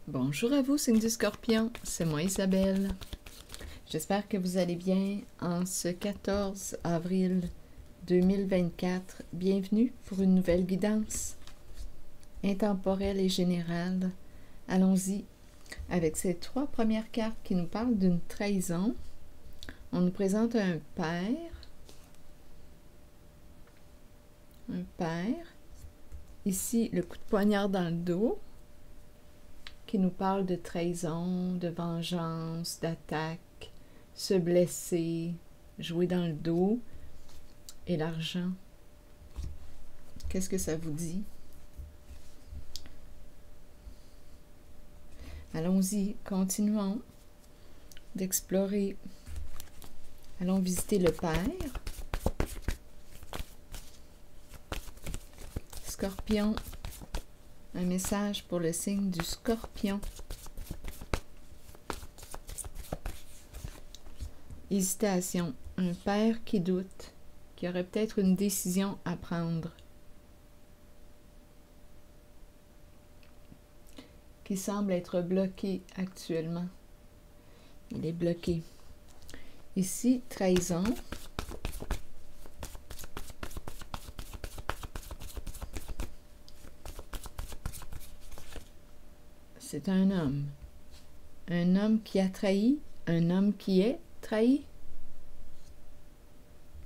Bonjour à vous, signe du Scorpion, c'est moi Isabelle. J'espère que vous allez bien en ce 14 avril 2024. Bienvenue pour une nouvelle guidance intemporelle et générale. Allons-y avec ces trois premières cartes qui nous parlent d'une trahison. On nous présente un père. Ici, le coup de poignard dans le dos, qui nous parle de trahison, de vengeance, d'attaque, se blesser, jouer dans le dos, et l'argent. Qu'est-ce que ça vous dit? Allons-y, continuons d'explorer. Allons visiter le père. Scorpion. Un message pour le signe du Scorpion. Hésitation. Un père qui doute, qui aurait peut-être une décision à prendre, qui semble être bloqué actuellement. Il est bloqué. Ici, trahison. C'est un homme. Un homme qui a trahi, un homme qui est trahi.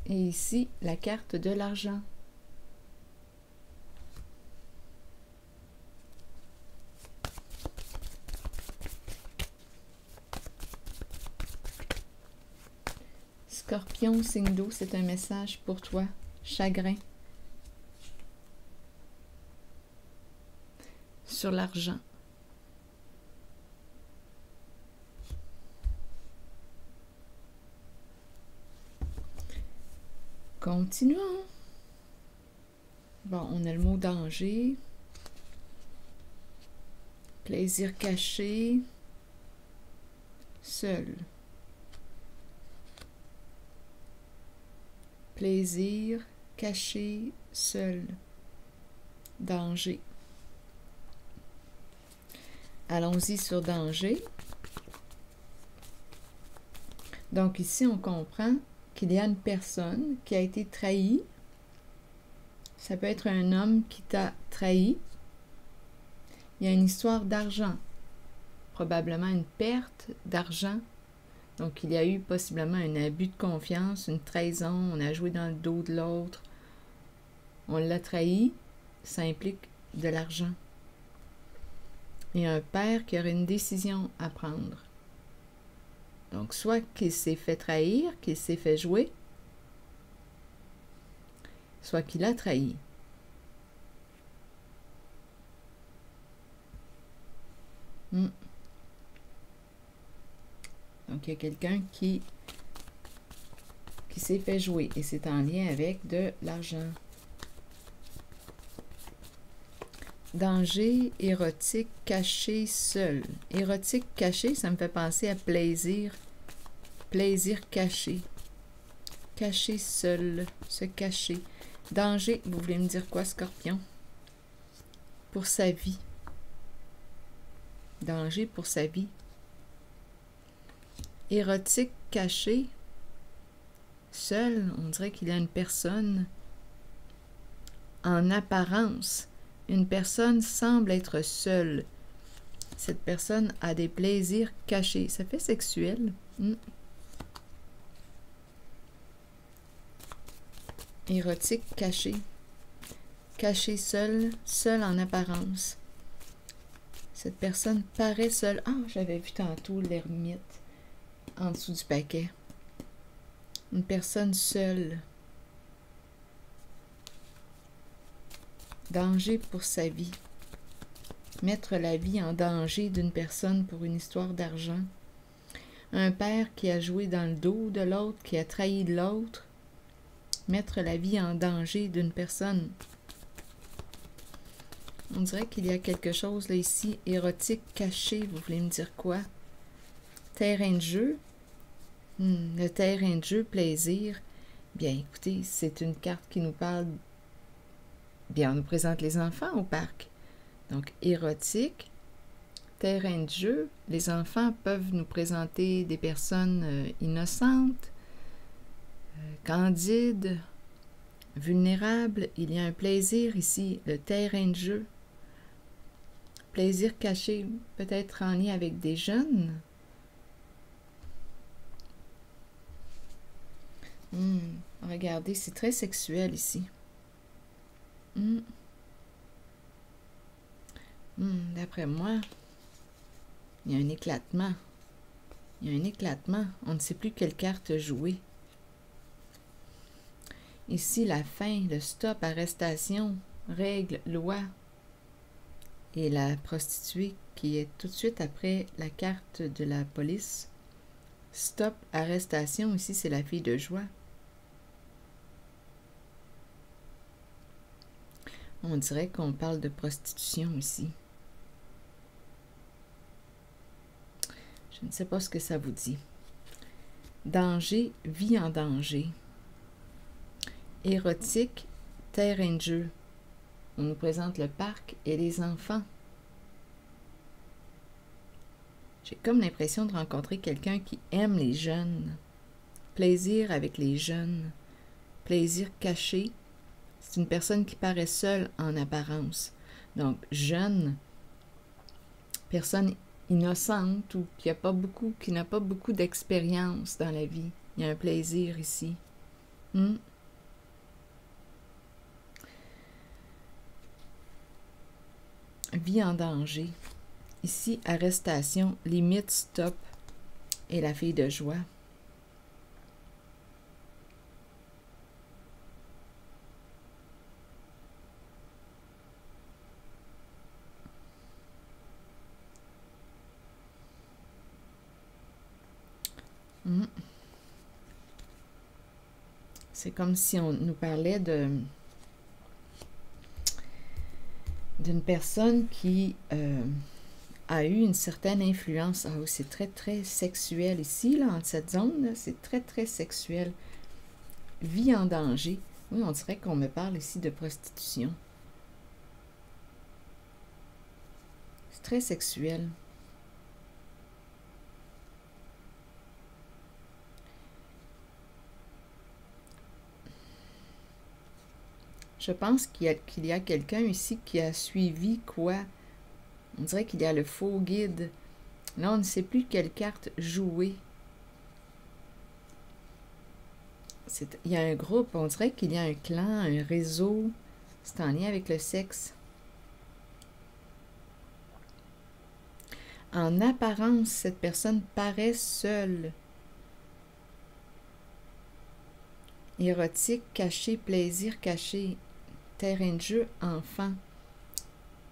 Et ici, la carte de l'argent. Scorpion, signe d'eau, c'est un message pour toi. Chagrin. Sur l'argent. Continuons. Bon, on a le mot danger. Plaisir caché. Seul. Plaisir caché, seul. Danger. Allons-y sur danger. Donc ici, on comprend qu'il y a une personne qui a été trahie. Ça peut être un homme qui t'a trahi. Il y a une histoire d'argent. Probablement une perte d'argent. Donc, il y a eu possiblement un abus de confiance, une trahison. On a joué dans le dos de l'autre. On l'a trahi. Ça implique de l'argent. Il y a un père qui aurait une décision à prendre. Donc, soit qu'il s'est fait trahir, qu'il s'est fait jouer, soit qu'il a trahi. Donc, il y a quelqu'un qui s'est fait jouer et c'est en lien avec de l'argent. Danger, érotique, caché, seul. Érotique, caché, ça me fait penser à plaisir. Plaisir caché. Caché, seul. Se cacher. Danger, vous voulez me dire quoi, Scorpion? Pour sa vie. Danger pour sa vie. Érotique, caché. Seul, on dirait qu'il y a une personne en apparence. Une personne semble être seule. Cette personne a des plaisirs cachés. Ça fait sexuel. Érotique, caché. Caché seul, seul en apparence. Cette personne paraît seule. Ah, j'avais vu tantôt l'ermite en dessous du paquet. Une personne seule. Danger pour sa vie. Mettre la vie en danger d'une personne pour une histoire d'argent. Un père qui a joué dans le dos de l'autre, qui a trahi l'autre. Mettre la vie en danger d'une personne. On dirait qu'il y a quelque chose là ici. Érotique, caché, vous voulez me dire quoi? Terrain de jeu. Le terrain de jeu, plaisir. Bien, écoutez, c'est une carte qui nous parle. Bien, on nous présente les enfants au parc. Donc, érotique, terrain de jeu. Les enfants peuvent nous présenter des personnes innocentes, candides, vulnérables. Il y a un plaisir ici, le terrain de jeu. Plaisir caché, peut-être en lien avec des jeunes. Regardez, c'est très sexuel ici. D'après moi, il y a un éclatement. Il y a un éclatement. On ne sait plus quelle carte jouer. Ici, la fin, le stop, arrestation, règle, loi. Et la prostituée qui est tout de suite après la carte de la police. Stop, arrestation, ici, c'est la fille de joie. On dirait qu'on parle de prostitution ici. Je ne sais pas ce que ça vous dit. Danger, vie en danger. Érotique, terrain de jeu. On nous présente le parc et les enfants. J'ai comme l'impression de rencontrer quelqu'un qui aime les jeunes. Plaisir avec les jeunes. Plaisir caché. C'est une personne qui paraît seule en apparence. Donc, jeune, personne innocente ou qui n'a pas beaucoup d'expérience dans la vie. Il y a un plaisir ici. Vie en danger. Ici, arrestation, limite, stop et la fille de joie. C'est comme si on nous parlait d'une personne qui a eu une certaine influence. Ah oui, c'est très, très sexuel ici, là, entre cette zone, c'est très, très sexuel. Vie en danger. Oui, on dirait qu'on me parle ici de prostitution. C'est très sexuel. Je pense qu'il y a quelqu'un ici qui a suivi quoi? On dirait qu'il y a le faux guide. Là, on ne sait plus quelle carte jouer. Il y a un groupe, on dirait qu'il y a un clan, un réseau. C'est en lien avec le sexe. En apparence, cette personne paraît seule. Érotique, caché, plaisir, caché. Terrain de jeu, enfant.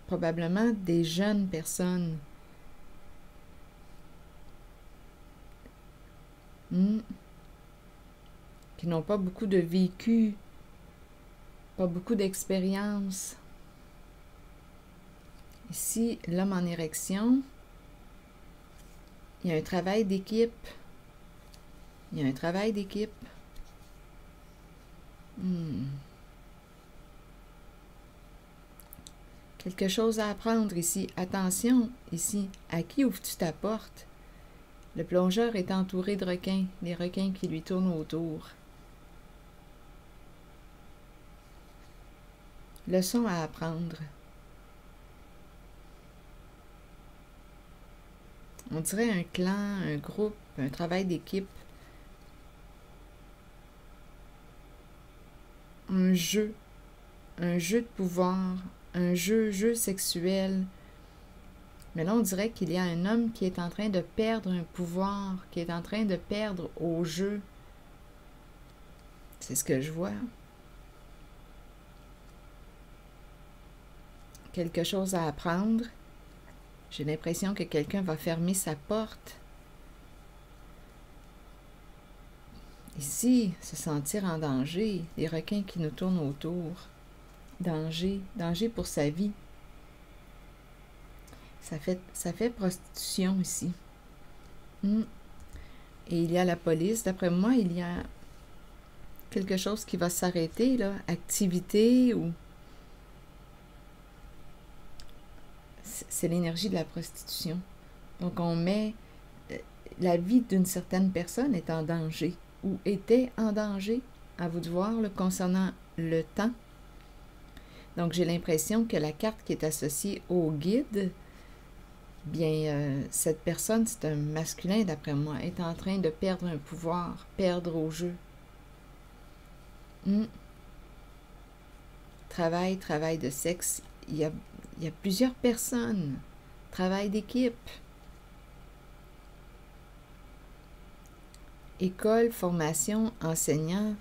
Probablement des jeunes personnes. Qui n'ont pas beaucoup de vécu, pas beaucoup d'expérience. Ici, l'homme en érection. Il y a un travail d'équipe. Il y a un travail d'équipe. Quelque chose à apprendre ici. Attention, ici. À qui ouvres-tu ta porte? Le plongeur est entouré de requins. Les requins qui lui tournent autour. Leçon à apprendre. On dirait un clan, un groupe, un travail d'équipe. Un jeu de pouvoir, un jeu sexuel. Mais là, on dirait qu'il y a un homme qui est en train de perdre un pouvoir, qui est en train de perdre au jeu. C'est ce que je vois. Quelque chose à apprendre. J'ai l'impression que quelqu'un va fermer sa porte. Ici, se sentir en danger, les requins qui nous tournent autour. Danger, danger pour sa vie. Ça fait prostitution ici. Et il y a la police. D'après moi, il y a quelque chose qui va s'arrêter, là. Activité ou... c'est l'énergie de la prostitution. Donc, on met... la vie d'une certaine personne est en danger, ou était en danger, à vous de voir, là, concernant le temps. Donc, j'ai l'impression que la carte qui est associée au guide, bien, cette personne, c'est un masculin, d'après moi, est en train de perdre un pouvoir, perdre au jeu. Travail de sexe. Il y a plusieurs personnes. Travail d'équipe. École, formation, enseignant.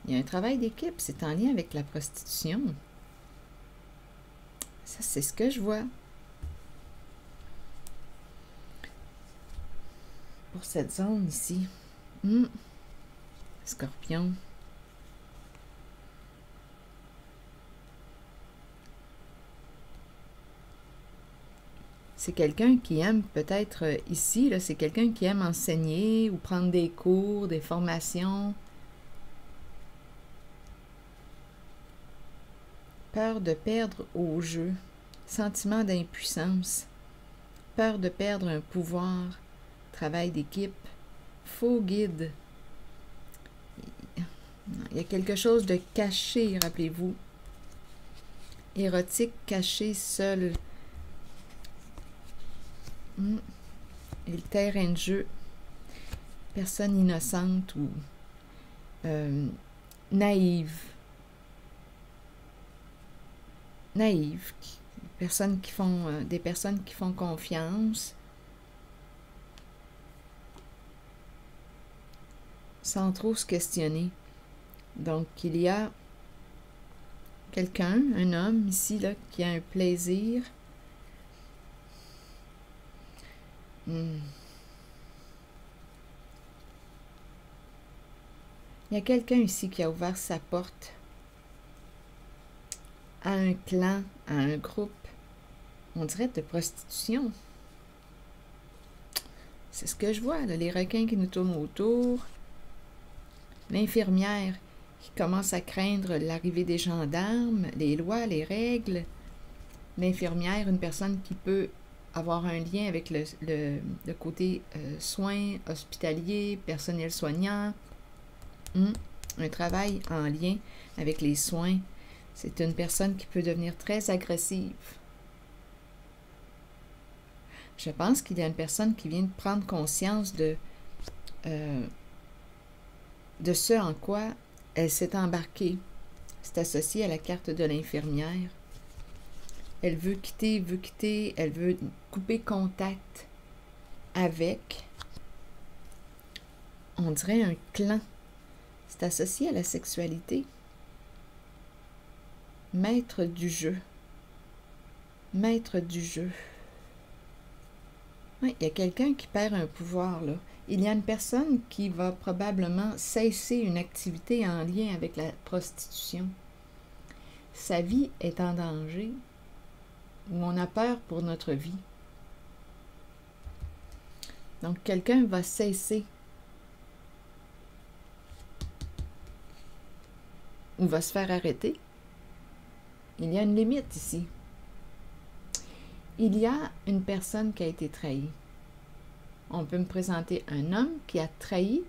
Il y a un travail d'équipe. C'est en lien avec la prostitution. Ça, c'est ce que je vois. Pour cette zone ici. Scorpion. C'est quelqu'un qui aime, peut-être ici, c'est quelqu'un qui aime enseigner ou prendre des cours, des formations. Peur de perdre au jeu. Sentiment d'impuissance. Peur de perdre un pouvoir. Travail d'équipe. Faux guide. Il y a quelque chose de caché, rappelez-vous. Érotique, caché, seul. Et le terrain de jeu, personne innocente ou naïve. Naïve, des personnes qui font confiance, sans trop se questionner. Donc, il y a quelqu'un, un homme ici, là, qui a un plaisir. Il y a quelqu'un ici qui a ouvert sa porte à un clan, à un groupe, on dirait de prostitution. C'est ce que je vois, là, les requins qui nous tournent autour, l'infirmière qui commence à craindre l'arrivée des gendarmes, les lois, les règles, l'infirmière, une personne qui peut avoir un lien avec le côté soins, hospitalier, personnel soignant, un travail en lien avec les soins. C'est une personne qui peut devenir très agressive. Je pense qu'il y a une personne qui vient de prendre conscience de ce en quoi elle s'est embarquée. C'est associé à la carte de l'infirmière. Elle veut quitter, elle veut couper contact avec, on dirait un clan. C'est associé à la sexualité. Maître du jeu. Maître du jeu. Oui, il y a quelqu'un qui perd un pouvoir, là. Il y a une personne qui va probablement cesser une activité en lien avec la prostitution. Sa vie est en danger. Où on a peur pour notre vie. Donc, quelqu'un va cesser ou va se faire arrêter. Il y a une limite ici. Il y a une personne qui a été trahie. On peut me présenter un homme qui a trahi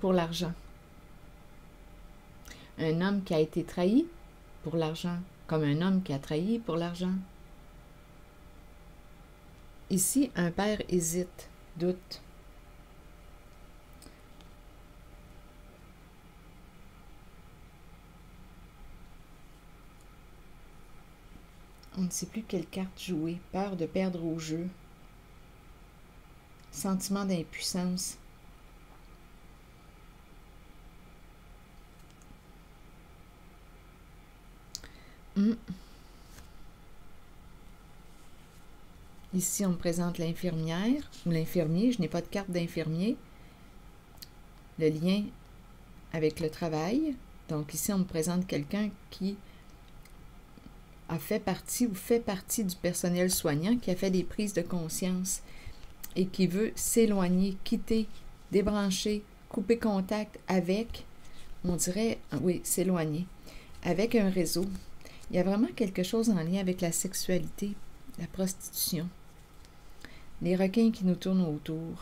pour l'argent. Un homme qui a été trahi pour l'argent. Comme un homme qui a trahi pour l'argent. Ici, un père hésite, doute. On ne sait plus quelle carte jouer. Peur de perdre au jeu. Sentiment d'impuissance. Ici, on me présente l'infirmière ou l'infirmier. Je n'ai pas de carte d'infirmier. Le lien avec le travail. Donc ici, on me présente quelqu'un qui a fait partie ou fait partie du personnel soignant, qui a fait des prises de conscience et qui veut s'éloigner, quitter, débrancher, couper contact avec, on dirait, oui, s'éloigner, avec un réseau. Il y a vraiment quelque chose en lien avec la sexualité, la prostitution, les requins qui nous tournent autour.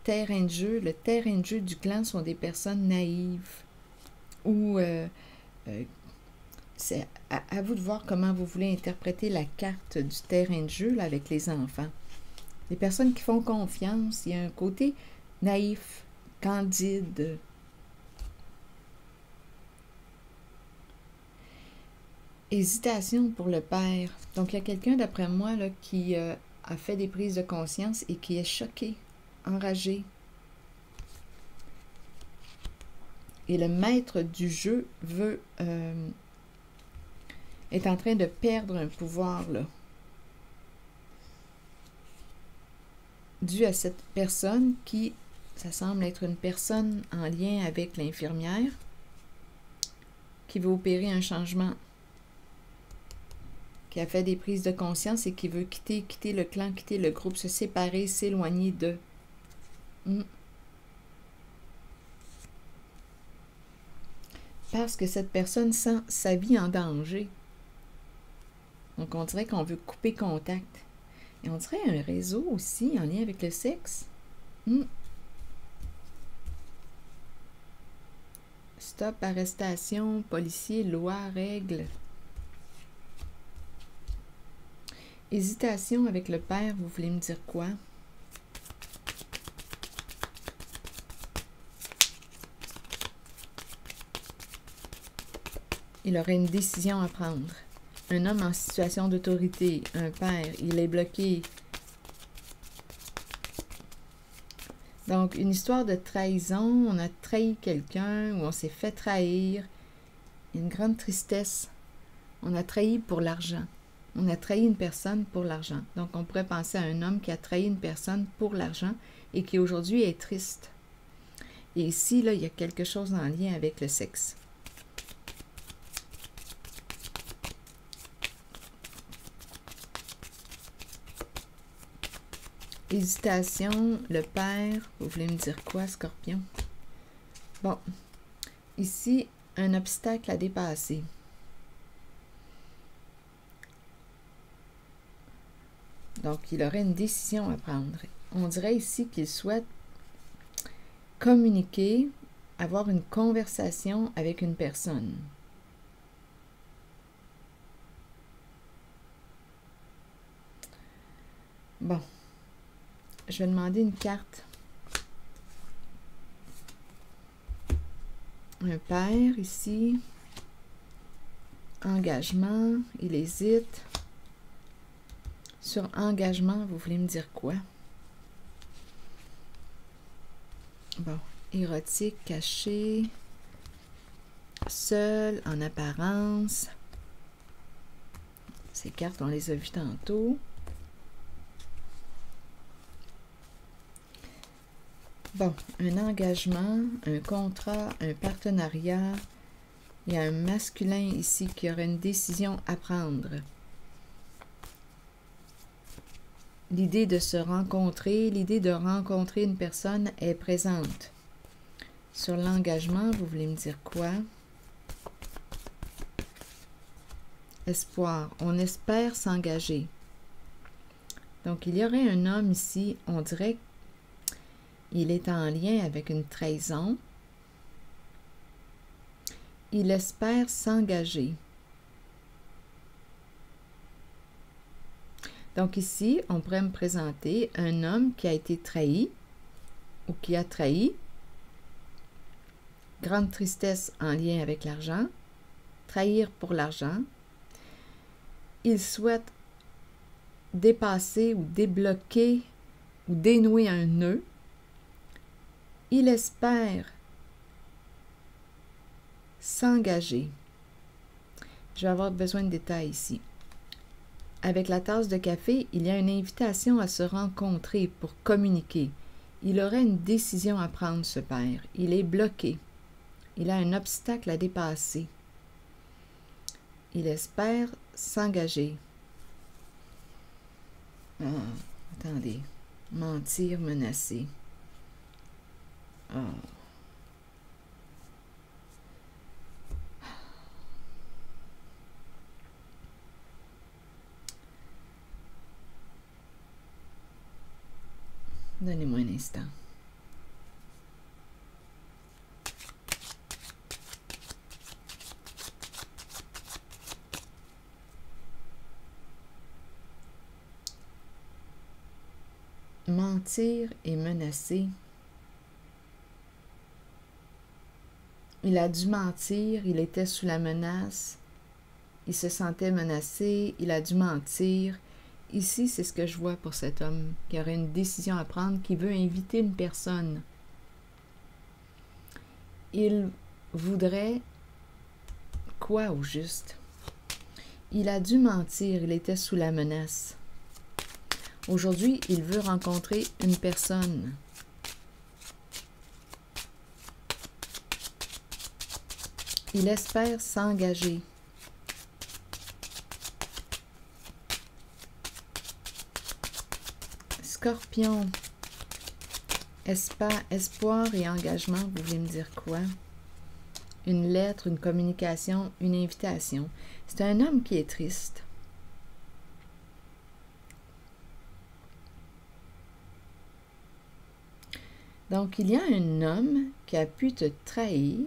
Terrain de jeu, le terrain de jeu du clan sont des personnes naïves ou c'est à vous de voir comment vous voulez interpréter la carte du terrain de jeu là, avec les enfants. Les personnes qui font confiance, il y a un côté naïf, candide. Hésitation pour le père. Donc, il y a quelqu'un, d'après moi, là, qui a fait des prises de conscience et qui est choqué, enragé. Et le maître du jeu est en train de perdre un pouvoir, là. Dû à cette personne qui, ça semble être une personne en lien avec l'infirmière, qui veut opérer un changement, qui a fait des prises de conscience et qui veut quitter le clan, quitter le groupe, se séparer, s'éloigner d'eux. Parce que cette personne sent sa vie en danger. Donc, on dirait qu'on veut couper contact. Et on dirait un réseau aussi en lien avec le sexe. Stop, arrestation, policier, loi, règle. Hésitation avec le père, vous voulez me dire quoi? Il aurait une décision à prendre. Un homme en situation d'autorité, un père, il est bloqué. Donc, une histoire de trahison, on a trahi quelqu'un ou on s'est fait trahir. Une grande tristesse. On a trahi pour l'argent. On a trahi une personne pour l'argent. Donc, on pourrait penser à un homme qui a trahi une personne pour l'argent et qui aujourd'hui est triste. Et ici, là, il y a quelque chose en lien avec le sexe. Hésitation, le père, vous voulez me dire quoi, Scorpion? Bon, ici, un obstacle à dépasser. Donc, il aurait une décision à prendre. On dirait ici qu'il souhaite communiquer, avoir une conversation avec une personne. Bon. Je vais demander une carte. Un père ici. Engagement. Il hésite. Sur engagement, vous voulez me dire quoi? Bon. Érotique, caché. Seul, en apparence. Ces cartes, on les a vues tantôt. Bon, un engagement, un contrat, un partenariat. Il y a un masculin ici qui aurait une décision à prendre. L'idée de se rencontrer, l'idée de rencontrer une personne est présente. Sur l'engagement, vous voulez me dire quoi? Espoir. On espère s'engager. Donc, il y aurait un homme ici, on dirait qu'il est en lien avec une trahison. Il espère s'engager. Donc ici, on pourrait me présenter un homme qui a été trahi ou qui a trahi. Grande tristesse en lien avec l'argent. Trahir pour l'argent. Il souhaite dépasser ou débloquer ou dénouer un nœud. Il espère s'engager. Je vais avoir besoin de détails ici. Avec la tasse de café, il y a une invitation à se rencontrer pour communiquer. Il aurait une décision à prendre, ce père. Il est bloqué. Il a un obstacle à dépasser. Il espère s'engager. Ah, attendez. Mentir, menacer. Ah. Donnez-moi un instant. Mentir et menacer. Il a dû mentir, il était sous la menace, il se sentait menacé, il a dû mentir. Ici, c'est ce que je vois pour cet homme qui aurait une décision à prendre, qui veut inviter une personne. Il voudrait quoi au juste? Il a dû mentir, il était sous la menace. Aujourd'hui, il veut rencontrer une personne. Il espère s'engager. Scorpion. Espoir et engagement, vous voulez me dire quoi? Une lettre, une communication, une invitation. C'est un homme qui est triste. Donc, il y a un homme qui a pu te trahir.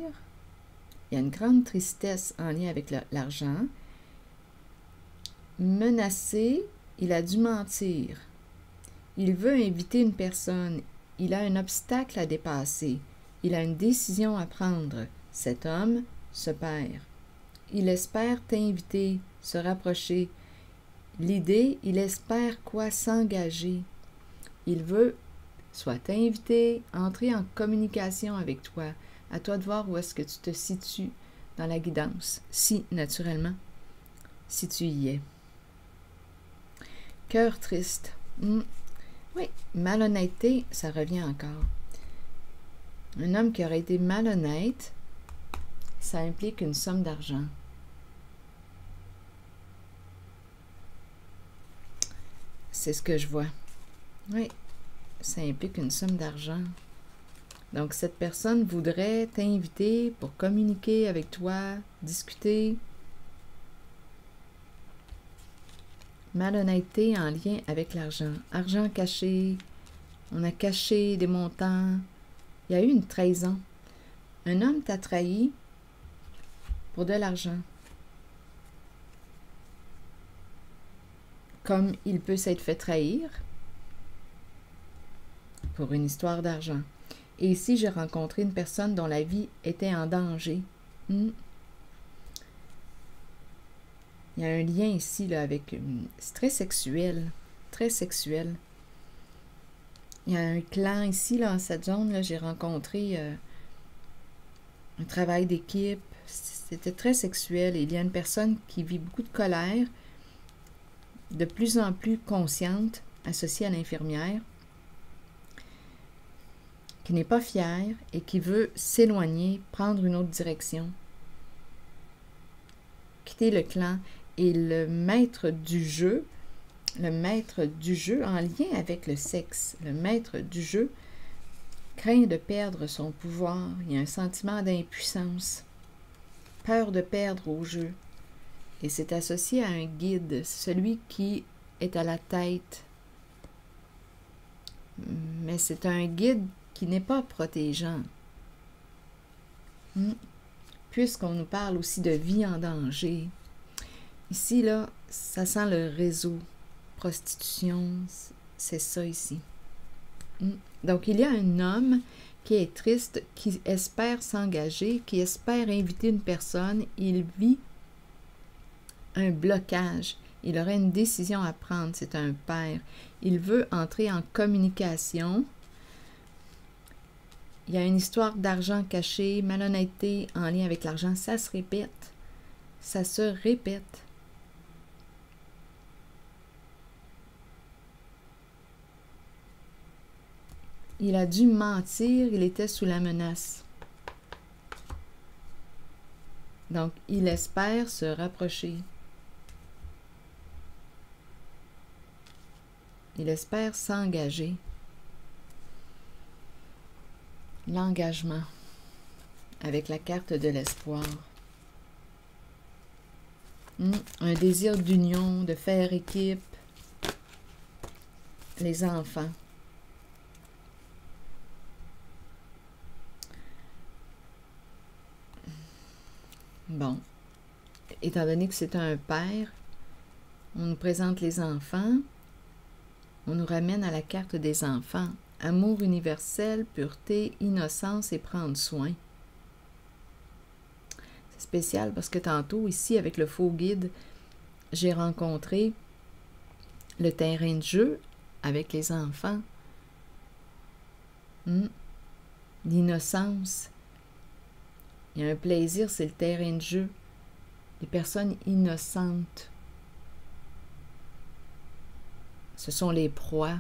Il y a une grande tristesse en lien avec l'argent. Menacé, il a dû mentir. Il veut inviter une personne. Il a un obstacle à dépasser. Il a une décision à prendre. Cet homme se perd. Il espère t'inviter, se rapprocher. L'idée, il espère quoi? S'engager. Il veut soit t'inviter, entrer en communication avec toi. À toi de voir où est-ce que tu te situes dans la guidance, si, naturellement, si tu y es. Cœur triste. Oui, malhonnêteté, ça revient encore. Un homme qui aurait été malhonnête, ça implique une somme d'argent. C'est ce que je vois. Oui, ça implique une somme d'argent. Donc, cette personne voudrait t'inviter pour communiquer avec toi, discuter. Malhonnêteté en lien avec l'argent. Argent caché, on a caché des montants. Il y a eu une trahison. Un homme t'a trahi pour de l'argent. Comme il peut s'être fait trahir pour une histoire d'argent. Et ici, j'ai rencontré une personne dont la vie était en danger. Il y a un lien ici là, avec... c'est très sexuel. Très sexuel. Il y a un clan ici, là, dans cette zone-là. J'ai rencontré un travail d'équipe. C'était très sexuel. Et il y a une personne qui vit beaucoup de colère, de plus en plus consciente, associée à l'infirmière, qui n'est pas fière et qui veut s'éloigner, prendre une autre direction, quitter le clan. Et le maître du jeu en lien avec le sexe, le maître du jeu craint de perdre son pouvoir. Il y a un sentiment d'impuissance, peur de perdre au jeu. Et c'est associé à un guide, celui qui est à la tête. Mais c'est un guide qui n'est pas protégeant. Puisqu'on nous parle aussi de vie en danger. Ici, là, ça sent le réseau. Prostitution, c'est ça ici. Donc, il y a un homme qui est triste, qui espère s'engager, qui espère inviter une personne. Il vit un blocage. Il aurait une décision à prendre. C'est un père. Il veut entrer en communication. Il y a une histoire d'argent caché, malhonnêteté en lien avec l'argent. Ça se répète. Ça se répète. Il a dû mentir, il était sous la menace. Donc, il espère se rapprocher. Il espère s'engager. L'engagement avec la carte de l'espoir. Un désir d'union, de faire équipe. Les enfants. Bon, étant donné que c'est un père, on nous présente les enfants, on nous ramène à la carte des enfants. Amour universel, pureté, innocence et prendre soin. C'est spécial parce que tantôt, ici, avec le faux guide, j'ai rencontré le terrain de jeu avec les enfants. L'innocence. Il y a un plaisir, c'est le terrain de jeu. Les personnes innocentes. Ce sont les proies.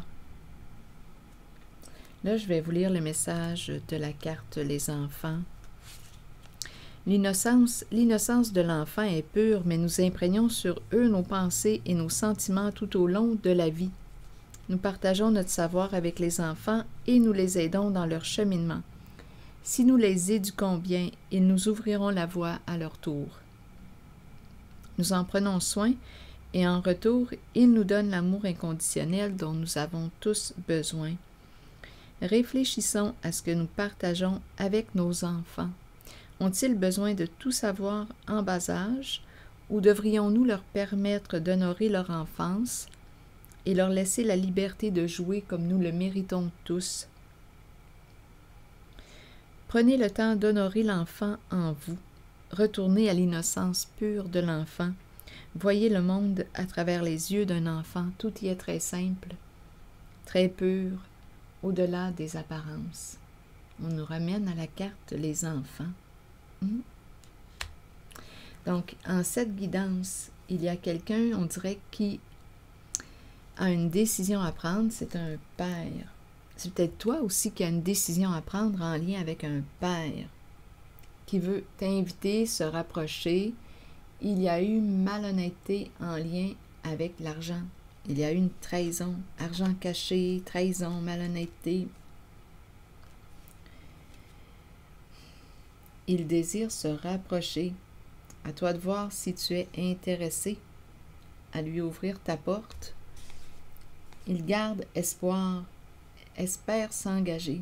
Là, je vais vous lire le message de la carte Les enfants. L'innocence de l'enfant est pure, mais nous imprégnons sur eux nos pensées et nos sentiments tout au long de la vie. Nous partageons notre savoir avec les enfants et nous les aidons dans leur cheminement. Si nous les éduquons bien, ils nous ouvriront la voie à leur tour. Nous en prenons soin et en retour, ils nous donnent l'amour inconditionnel dont nous avons tous besoin. Réfléchissons à ce que nous partageons avec nos enfants. Ont-ils besoin de tout savoir en bas âge ou devrions-nous leur permettre d'honorer leur enfance et leur laisser la liberté de jouer comme nous le méritons tous? Prenez le temps d'honorer l'enfant en vous. Retournez à l'innocence pure de l'enfant. Voyez le monde à travers les yeux d'un enfant. Tout y est très simple, très pur, au-delà des apparences. On nous ramène à la carte les enfants. Donc, en cette guidance, il y a quelqu'un, on dirait, qui a une décision à prendre. C'est un père. C'est peut-être toi aussi qui as une décision à prendre en lien avec un père qui veut t'inviter, se rapprocher. Il y a eu malhonnêteté en lien avec l'argent. Il y a eu une trahison, argent caché, trahison, malhonnêteté. Il désire se rapprocher. À toi de voir si tu es intéressé à lui ouvrir ta porte. Il garde espoir, espère s'engager.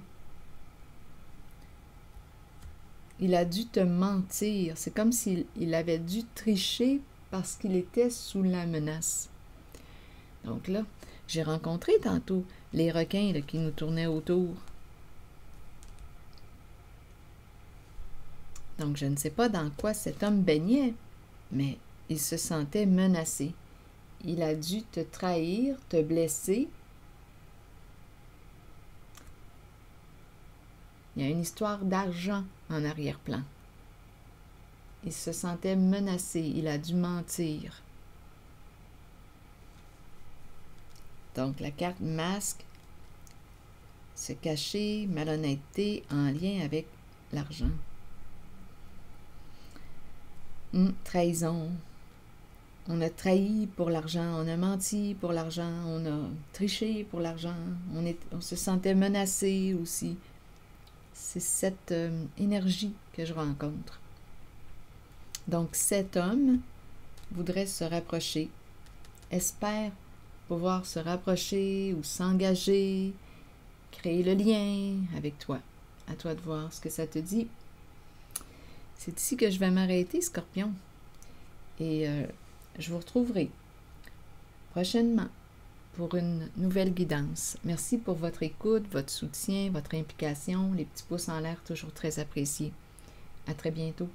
Il a dû te mentir. C'est comme s'il avait dû tricher parce qu'il était sous la menace. Donc là, j'ai rencontré tantôt les requins là, qui nous tournaient autour. Donc, je ne sais pas dans quoi cet homme baignait, mais il se sentait menacé. Il a dû te trahir, te blesser. Il y a une histoire d'argent en arrière-plan. Il se sentait menacé, il a dû mentir. Donc, la carte masque, se cacher, malhonnêteté en lien avec l'argent. Trahison. On a trahi pour l'argent, on a menti pour l'argent, on a triché pour l'argent, on se sentait menacé aussi. C'est cette énergie que je rencontre. Donc, cet homme voudrait se rapprocher, espère pouvoir se rapprocher ou s'engager, créer le lien avec toi. À toi de voir ce que ça te dit. C'est ici que je vais m'arrêter, Scorpion. Et je vous retrouverai prochainement pour une nouvelle guidance. Merci pour votre écoute, votre soutien, votre implication. Les petits pouces en l'air, toujours très appréciés. À très bientôt.